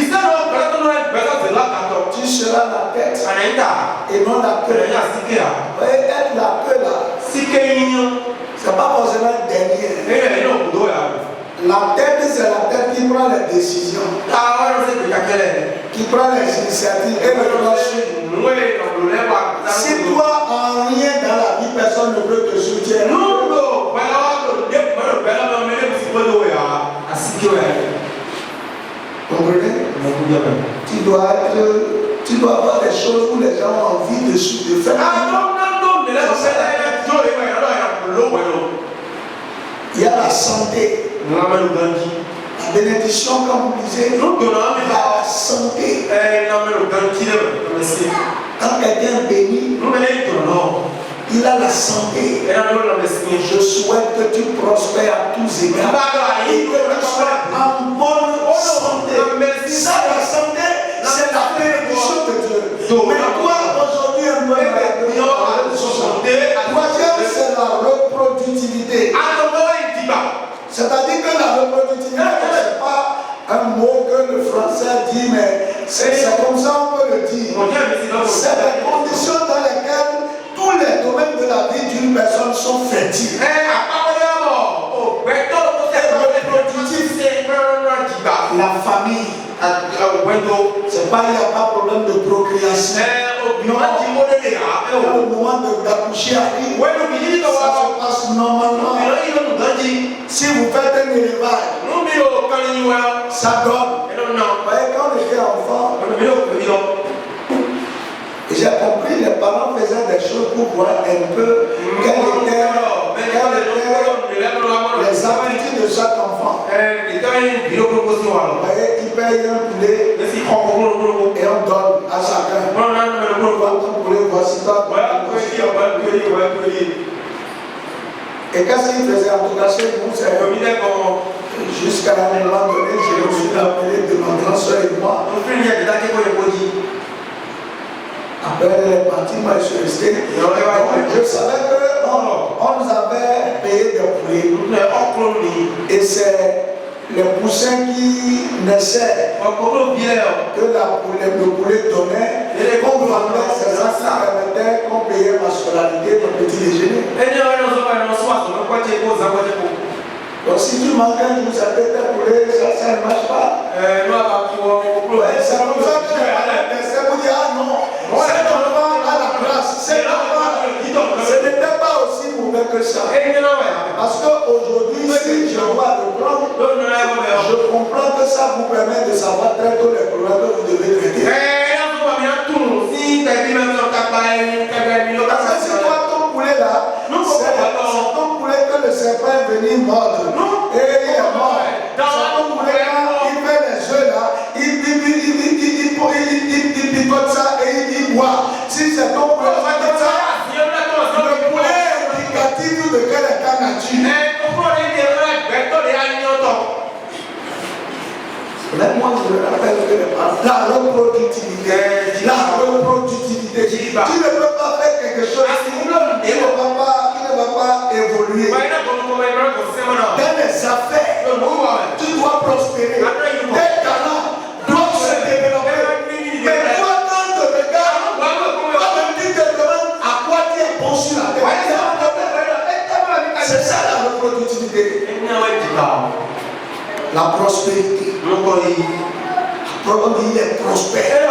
Tu seras la tête et non la queue. Vous voyez, être la queue là, c'est pas forcément le dernier. La tête, c'est la tête qui prend les décisions, qui prend les initiatives et le marché. Si toi, en rien dans la vie, personne ne peut te soutenir. Comprenez? Tu dois avoir des choses où les gens ont envie de faire. Il y a la santé. La bénédiction, comme vous disiez, il y a la santé. Quand quelqu'un bénit, il a la santé. Je souhaite que tu prospères à tous égards et que tu sois en bonne santé. Ça, la santé, c'est la bénédiction de Dieu. Mais toi, aujourd'hui, un peu troisième, c'est la reproductivité. C'est-à-dire que la reproductivité, ce n'est pas un mot que le français dit, mais c'est comme ça on peut le dire. C'est des conditions dans lesquelles tous les domaines de la vie d'une personne sont fertiles. La famille, c'est pas, il n'y a pas de problème de procréation. Au moment d'accoucher arrive, ça se passe normalement. Si vous faites un élevage, ça donne. Vous voyez, quand on était enfant, j'ai compris, les parents faisaient des choses pour voir un peu quelles étaient les aptitudes de chaque enfant. Vous voyez, ils payent un poulet et on donne à chacun. Ton poulet, voici toi. Et qu'est-ce qu'il faisait en tout cas chez nous, c'est jusqu'à un moment donné, je me suis appelé de ma grande soeur et moi. Après elle est partie, moi je suis resté. Je savais qu'on nous avait payé des poulets. Et c'est les poussins qui naissaient que le poulet donnait. Qu'on vendait, c'est ça qui permettait qu'on payait ma scolarité, mon petit déjeuner. Donc si tu manques un jour, ça peut être poulet, ça ne marche pas. C'est comme ça que c'est pour dire, ah non, cet enfant a la grâce, cet enfant, ce n'était pas aussi mauvais que ça. Parce qu'aujourd'hui, si je vois le prendre, je comprends que ça vous permet de savoir très tôt les problèmes que vous devez traiter. Parce que c'est toi ton poulet là, c'est ton poulet que le serpent est venu mordre. Et il est mort. C'est ton poulet là, il fait les œufs là, il picote ça et il boit. Si c'est ton poulet, le poulet est indicatif de quel état nature. Moi, je me rappelle que la reproductivité. Tu ne peux pas faire quelque chose qui ne va pas évoluer. Dans les affaires, tu dois prospérer. Tes talents doivent se développer. Mais toi, quand tu regardes, toi-même tu te demandes à quoi tu es bon sur la terre. C'est ça la reproductivité. La prospérité. Il est prospère.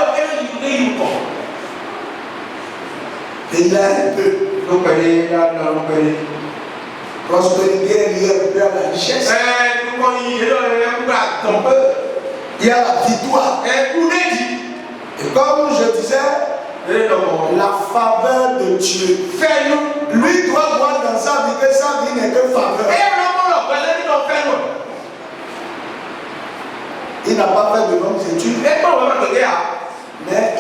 Et il a un peu. Prospérité est liée un peu à la richesse. Il y a la victoire. Et comme je disais, la faveur de Dieu. Lui doit voir dans sa vie que sa vie n'est que faveur. Il n'a pas fait de longues études, mais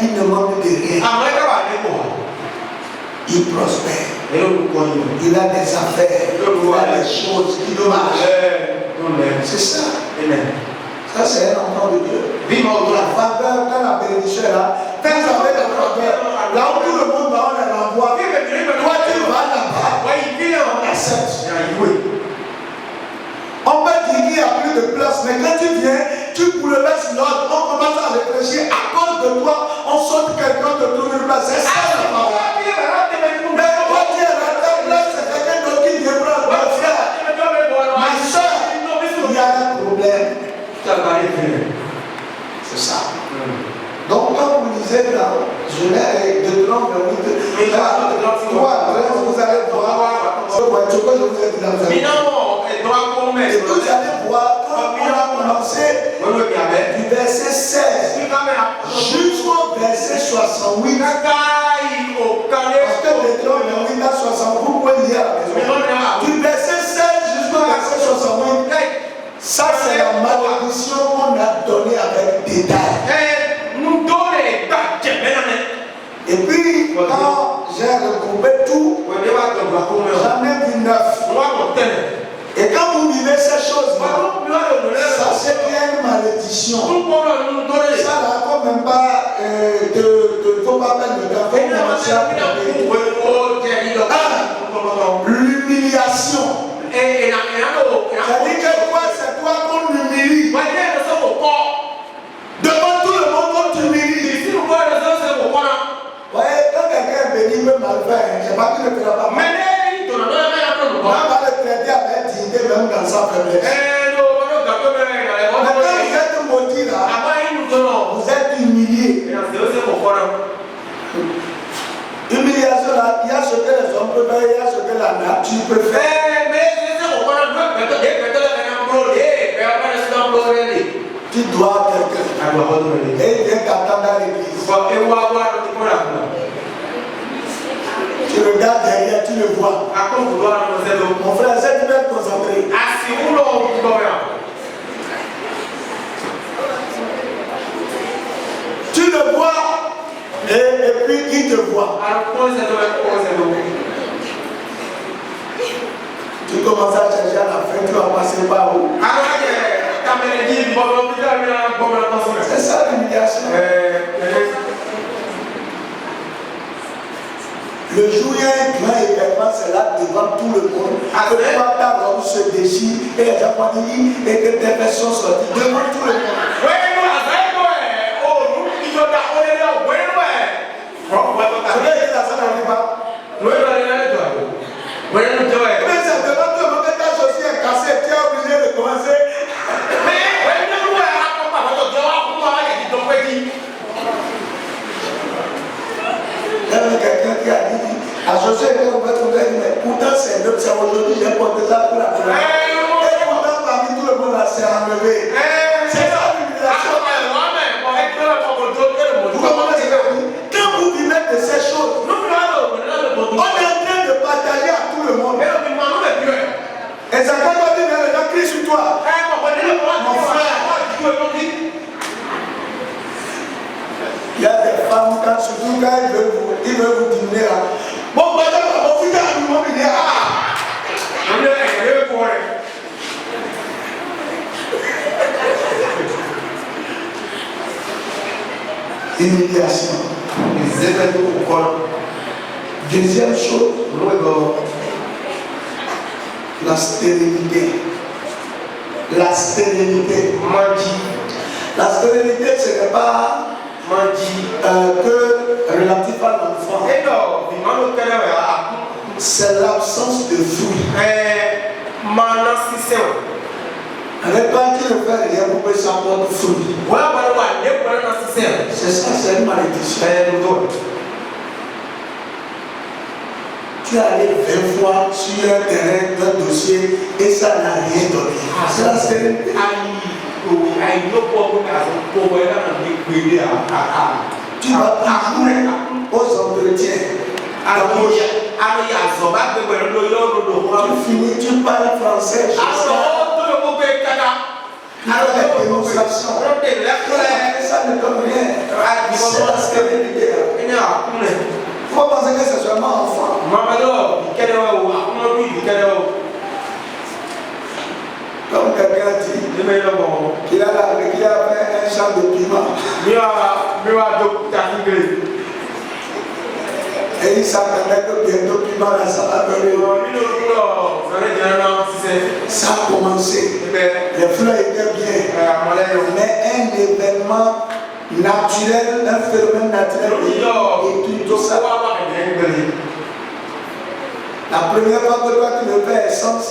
il ne manque de rien. il prospère. Il a des affaires, il a des choses qui marchent. C'est ça. Ça, c'est un enfant de Dieu. La faveur, quand la bénédiction est là, quand vous avez la faveur, là où tout le monde va, on les renvoie. Toi, tu vas là-bas, on accepte. On peut dire qu'il n'y a plus de place, mais quand tu viens, tu bouleverses l'ordre, on commence à réfléchir. À cause de toi, on saute quelqu'un te trouve une place. C'est ça la parole. Mais toi, tu es à ta place, c'est quelqu'un d'autre qui vient prendre mon frère. Ma soeur, il y a un problème. C'est ça. Donc, quand vous lisez dans Genèse de 30, 8, 3, vous allez voir ce que je vous ai dit dans le et vous allez voir, quand on a commencé du verset 16 jusqu'au verset 68, parce que de 30, 8 à 60, vous pouvez lire à la maison. Du verset 16 jusqu'au verset 68, ça c'est la malédiction qu'on a donnée avec détail. Et puis, quand j'ai regroupé tout, j'en ai vu 9. Et quand vous vivez ces choses-là, sachez qu'il y a une malédiction. Ça là, faut même pas, il ne faut pas perdre le temps. Il faut commencer à l'humiliation. C'est-à-dire que toi, c'est toi qu'on humilie. Devant tout le monde, on t'humilie. Ouais, quand quelqu'un est béni, il peut mal faire. Je ne sais pas qui ne fera pas mal. On va le traiter avec dignité, même dans sa faiblesse. Mais quand vous êtes maudit là, vous êtes humilié. Humiliation là, il y a ce que les hommes peuvent faire, il y a ce que la nature peut faire. Tu dois quelqu'un. Et il vient t'attendre à l'église. Tu regardes derrière, tu le vois. Mon frère, c'est que tu vas être concentré. Tu le vois et puis il te voit. Tu commences à chercher à la fin, tu vas passer par où? C'est ça l'humiliation. Le jour où il y a un grand événement, c'est là devant tout le monde. Que toi, ta robe se déchire et les gens vont dire et que tes personnes sont sorties devant tout le monde. Mais c'est devant tout le monde que ta chaussure est cassée, tu es obligé de commencer. Quelqu'un qui a dit, la chaussure est ouverte, mais pourtant c'est aujourd'hui, j'ai porté ça pour la première fois. Et pourtant parmi tout le monde là, c'est enlevé. C'est ça l'humiliation. Vous comprenez ce que je dis? Quand vous vivez de ces choses, on est en train de partager à tout le monde. Et ça quand on dit, mais les gens crient sur toi. Mon frère. Il y a des femmes, surtout quand ils veulent vous diminuer là. Bon, madame, mon fils a dit, mon fils, humiliation. Deuxième chose, la stérilité. La stérilité. La stérilité, ce n'est pas que relatif à l'enfant. C'est l'absence de fruit. Avec toi, tu ne fais rien pour que ça porte fruit. C'est ça, c'est une malédiction. Tu es allé 20 fois sur un terrain, un dossier, et ça n'a rien donné. C'est la stérilité. Tu vas toujours aux entretiens. Tu finis, tu parles français. Tu fais des démonstrations. Ça ne donne rien. C'est la stérilité. faut penser que c'est seulement enfant. Comme quelqu'un dit qu'il a fait un champ de piment. Et il s'attendait que bientôt piment là, ça va venir. Ça a commencé. Les fleurs étaient bien. Mais un événement naturel, un phénomène naturel et tout ça. La première fois que toi tu le fais essence,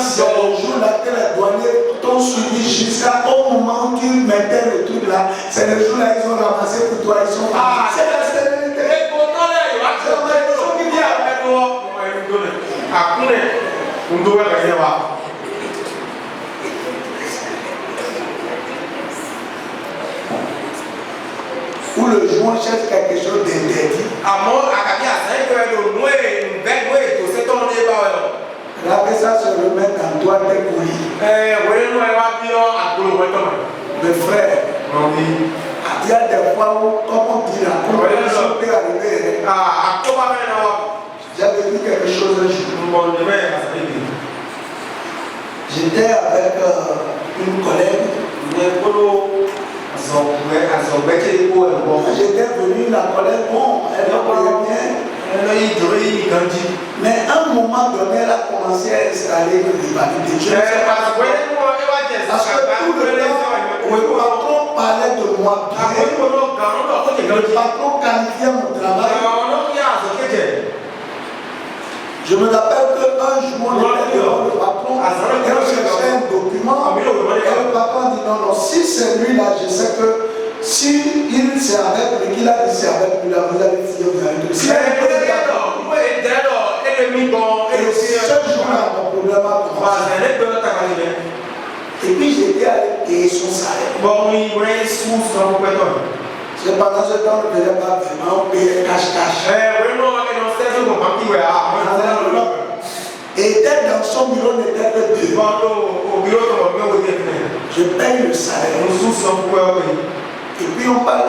c'est le jour là que les douaniers t'ont suivi jusqu'au moment où tu mettais le truc là. C'est le jour là ils ont ramassé pour toi, ils sont partis. C'est la stérilité. Où le joueur cherche quelque chose d'interdit. Là que ça se remet dans toi tes couilles. Mes frères, il y a des fois où, comme on dit là, comme ça peut arriver. J'avais vu quelque chose un jour. J'étais avec une collègue. J'étais venu, la collègue, bon, elle parlait bien. Mais à un moment donné, elle a commencé à installer une rivalité. Parce que tout le temps, le patron parlait de moi bien. Le patron qualifiait mon travail. Je me rappelle qu'un jour, on était devant le patron, et on cherchait un document, et le patron dit non, non, si c'est lui là, je sais que si il s'est avec lui, qu'il a dit c'est avec lui là, vous allez finir avec lui. Si ce jour-là, mon problème a commencé. Et puis j'étais allé payer son salaire. C'est pendant ce temps, on ne faisait pas vraiment, on payait cash. Et d'être dans son bureau n'était que deux. Je paye le salaire. Et puis on parle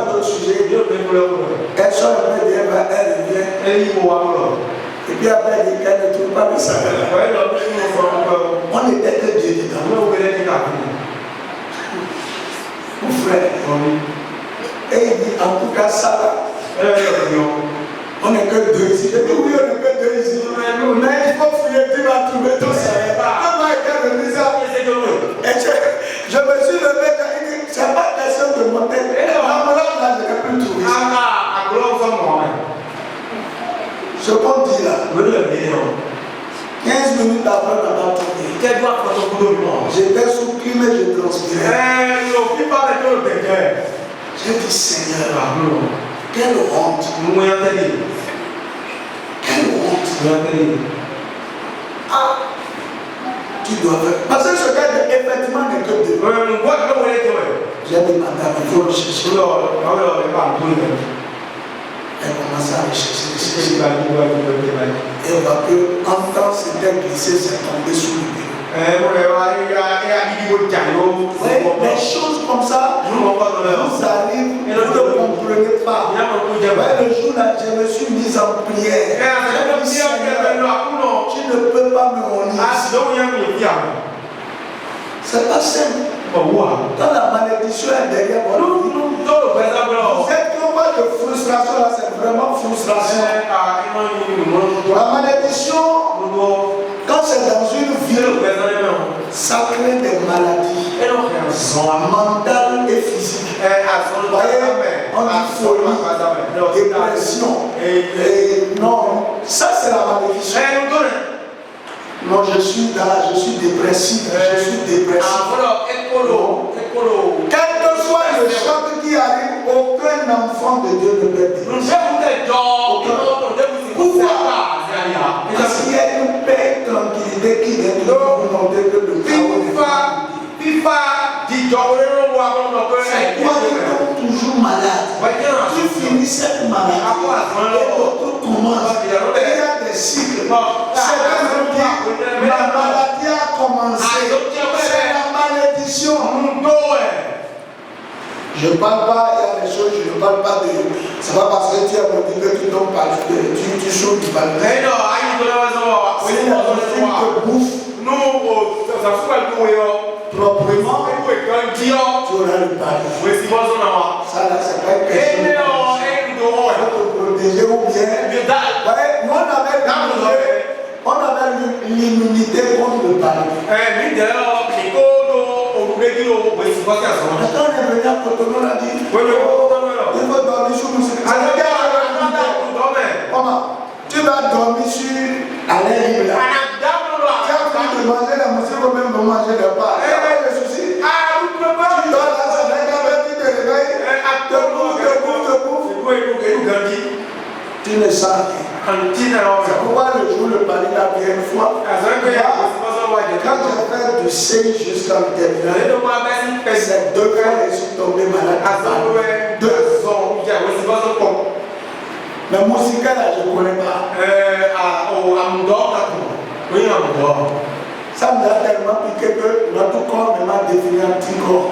d'autres sujets. Elle sort un peu derrière, elle revient. Et puis après, elle dit qu'elle ne trouve pas le salaire. On était que deux dedans. Mon frère. Et il dit, en tout cas, ça là. On n'est que deux ici. Je dis oui, on n'est que deux ici. Mais il faut fouiller, tu vas trouver ton salaire. Comment est-ce qu'elle me dit ça? Et je me suis levé, j'ai dit, c'est pas question de monter. Là, je n'ai plus trouvé ça. Ce qu'on dit là, 15 minutes après, on n'a pas trouvé. J'étais sous clim et je transpirais. J'ai dit, Seigneur, quelle honte. Quelle honte. Ah, tu dois faire. Parce que ce gars, effectivement, n'est que deux. J'ai dit, madame, il faut le chercher. Elle commence à le chercher. Et on va que, en temps, c'était glissé, c'est tombé sous le bureau. Les choses comme ça, vous arrivent, vous ne comprenez pas. Le jour là, je me suis mis en prière. Je me suis dit, tu ne peux pas me honner. C'est pas simple. Quand la malédiction est derrière vous, vous êtes combat de frustration là, c'est vraiment frustration. La malédiction, quand c'est dans une ville, ça crée des maladies mentales et physiques. Vous voyez, on dit folie, dépression. Et non, ça c'est la malédiction. Non, je suis dépressif. Je suis dépressif. Quel que soit le choc qui arrive, aucun enfant de Dieu ne peut dire. Pourquoi? Parce qu'il y a une paix, tranquillité qui vient de vous montrer que le chaos n'est pas. C'est toi qui tombes toujours malade. Tu finis cette maladie. Et d'autres commencent. Et il y a des cycles. C'est comme dit, la maladie a commencé. C'est la malédiction. Je ne parle pas, il y a des choses, je ne parle pas de. C'est pas parce que tu as dit que tu tombes par tu sauves du palais. C'est une fille que bouffe. Proprement, tu auras le palais. Ça là, c'est pas une question. Il faut te protéger ou bien. On avait l'immunité contre le palais. Quand on est venu à Cotonou, on a dit il faut dormir sur nous. Comment? Tu vas dormir sur Alain Libre. Tu as fini de manger la musique ou même de manger le pain. Il y a pas de souci. Tu dors là, ça fait quand même, tu te réveilles. Te bouffe. Tu ne sens rien. C'est pourquoi le jour le palais l'a bien une fois. Quand j'ai fait du C jusqu'en terminale, c'est 2 fois que je suis tombé malade. 2 ans. Mais musique là, je ne connais pas. Ça me a tellement piqué que notre corps m'a défini un petit corps.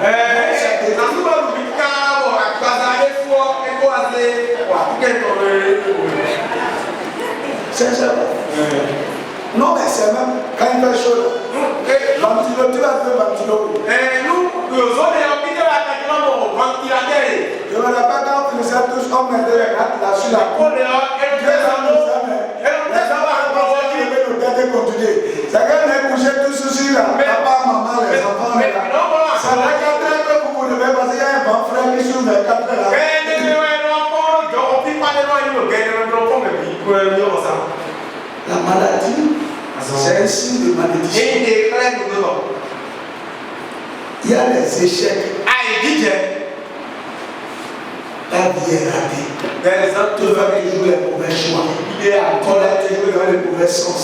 Sincèrement. Non, mais c'est même quand il fait chaud. Ventilo, tu vas faire ventilo. Je ne me rappelle pas quand on finissait tous, on mettait les gars là sur la cour. C'est quand on est couché tous sur là, papa, maman, les enfants. C'est la 4 heures que vous devez passer, il y a un bon frère qui s'ouvre les 4 heures là. La maladie, c'est un signe de malédiction. Il y a les échecs. La vie est ratée. Tu vas toujours les mauvais choix. Tu vas toujours dans les mauvais sens.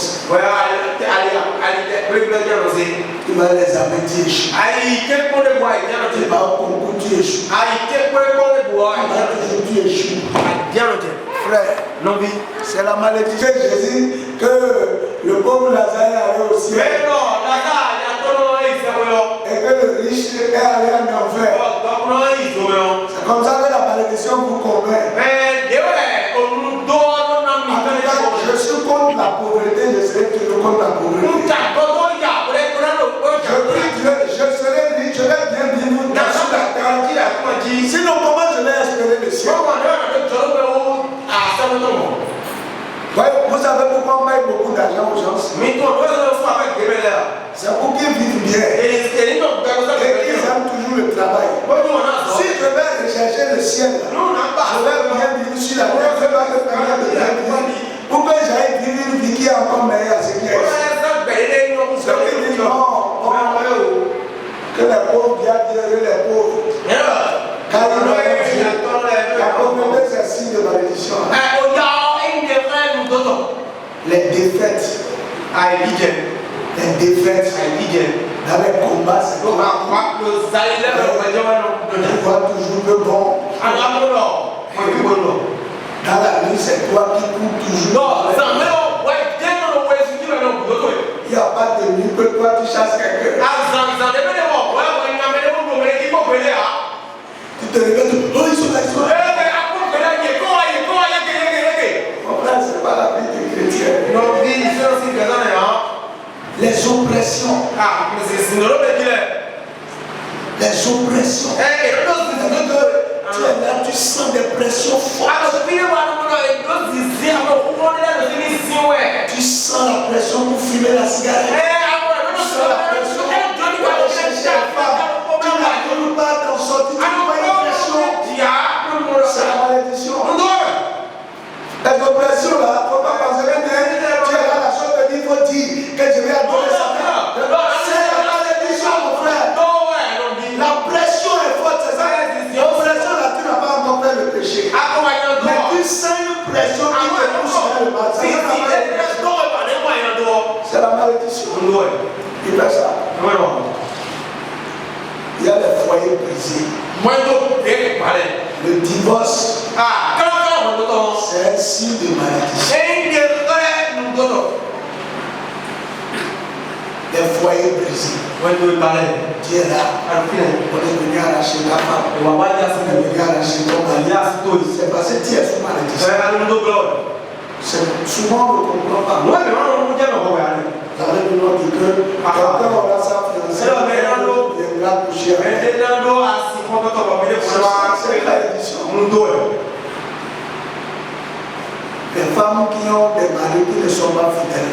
Tu vas les amener, tu échoues. Tu vas au concours, tu échoues. Tu vas toujours, tu échoues. Frère, c'est la malédiction de Jésus que le pauvre Lazare est allé au ciel. Et que le riche est allé en enfer. C'est comme ça que la malédiction vous convainc. Je suis contre la pauvreté, je serai toujours contre la pauvreté. Je prie Dieu, je serai riche, je vais bien vivre dans la terre. Sinon, comment je vais espérer le ciel? Ouais, vous savez pourquoi on paye beaucoup d'argent aux gens? C'est pour qu'ils vivent bien. Et qu'ils aiment toujours le travail. Si je vais rechercher le ciel, je vais bien vivre sur la terre. Je vais me permettre de bien vivre. Pour que j'aille vivre une vie qui est encore meilleure à ce qui est. Que les pauvres viennent dire les pauvres. Car ils n'ont rien fait. La pauvreté, c'est un signe de malédiction. Les défaites. Les défaites. Dans les combats, c'est comme tu vois toujours le bon. Dans la nuit, c'est toi qui cours toujours. Il n'y a pas de nuit que toi tu chasses quelqu'un. Tu te réveilles, oh ils sont là, ils sont là. Mon frère, c'est pas la vie des chrétiens. Les oppressions. Les oppressions. Tu es là, tu sens des pressions fortes. Tu sens la pression pour fumer la cigarette. Tu sens la pression pour aller chercher la femme. Tu n'arrives pas à t'en sortir. Tu vois une pression. C'est la malédiction. Les oppressions là, il ne faut pas penser que tu es là, la chose te dit, il faut dire que je vais adorer ça. C'est la malédiction, mon frère. La pression est forte, c'est ça. L'oppression là, tu n'as pas encore fait le péché. Mais tu sens une pression qui te pousse vers le mal. C'est la malédiction. Il fait ça. Il y a les foyers brisés. Le divorce, c'est un signe de malédiction. Les foyers brisés. Tu es là. On est venu arracher ta femme. On est venu arracher ton mari. C'est parce que tu es sous malédiction. C'est souvent on ne comprend pas. Ça veut dire que quelqu'un aura sa fiancée, il viendra coucher avec elle. C'est malédiction. Les femmes qui ont des maris qui ne sont pas fidèles.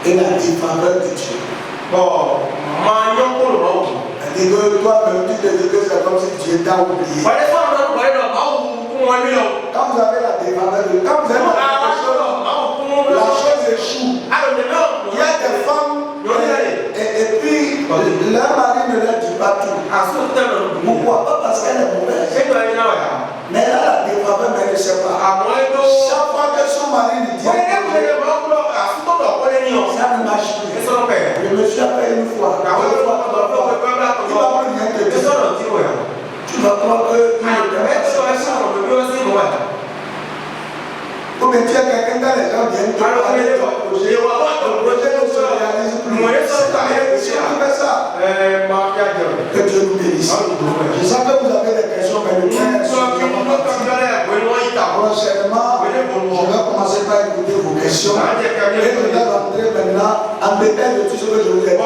Et la défaveur de Dieu. Et que toi-même tu te dis que c'est comme si Dieu t'a oublié. Quand vous avez la défaveur de Dieu, quand vous avez la chose échoue. Il y a des femmes et puis leur mari ne leur dit pas tout. Pourquoi? Pas parce qu'elle est mauvaise. Mais elle a la défaveur, mais elle ne sait pas. Chaque fois que son mari lui dit, ça ne marche plus. Je me suis appelé une fois, deux fois, trois fois. Il va plus rien te dire. Tu vas croire que ou bien tu as quelqu'un dans les gens viennent te parler de ton projet. Le projet ne se réalise plus. Si tu fais ça, que Dieu nous bénisse. Je sais que vous avez des questions, mais le temps prochainement, je vais commencer par écouter vos questions. Et je vais rentrer maintenant en détail de tout ce que je vous ai dit.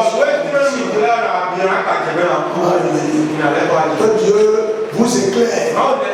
Que Dieu vous éclaire.